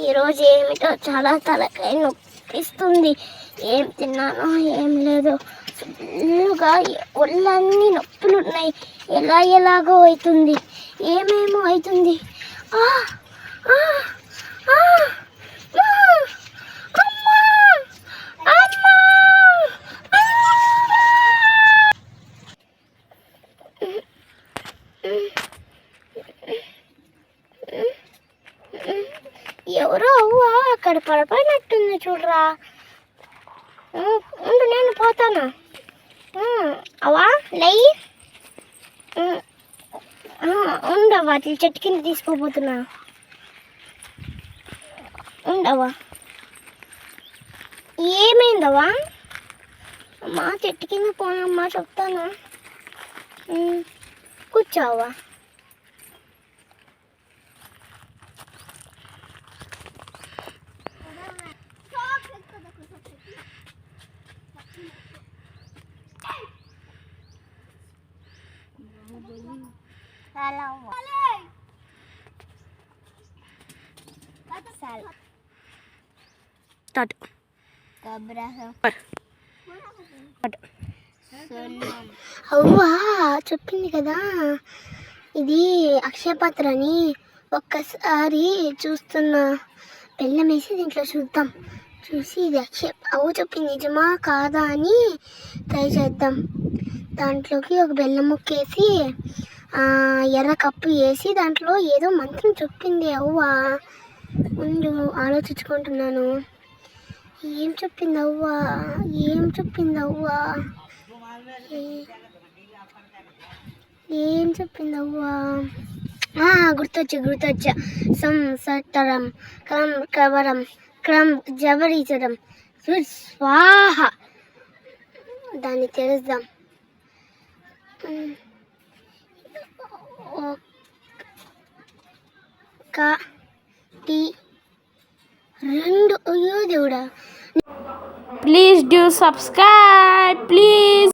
ఈరోజు ఏమిటో చాలా తలకాయ నొప్పిస్తుంది. ఏం తిన్నానో ఏం లేదో, ఫుల్లుగా ఒళ్ళన్నీ నొప్పులు ఉన్నాయి. ఎలాగో అవుతుంది, ఏమేమో అవుతుంది. ఎవరో అవ్వ అక్కడ పడిపోయినట్టుంది చూడరా. ఉండు నేను పోతాను. అవా లై ఉండవా, చెట్టు కింద తీసుకోపోతున్నా. ఉండవా, ఏమైందవా? అమ్మా చెట్టు కింద పోనమ్మా చెప్తాను. కూర్చోవా. అవ్వా చెప్పింది కదా, ఇది అక్షయపాత్ర అని. ఒక్కసారి చూస్తున్నా, బెల్లం వేసి దీంట్లో చూద్దాం. చూసి ఇది అవ్వ చెప్పింది నిజమా కాదా అని ట్రై చేద్దాం. దాంట్లోకి ఒక బెల్లం ముక్కేసి ఎర్ర కప్పు వేసి దాంట్లో ఏదో మంత్రం చెప్పింది అవ్వ. ముందు ఆలోచించుకుంటున్నాను, ఏం చెప్పింది అవ్వ, ఏం చెప్పింది అవ్వ, ఏం చెప్పింది అవ్వ? గుర్తొచ్చా. సంసటరం క్రం కవరం క్రం జబరీచరం స్వాహ. దాన్ని తెలుద్దాం. ఒకటి రెండు. అయ్యో దేవుడా. Please do subscribe, please.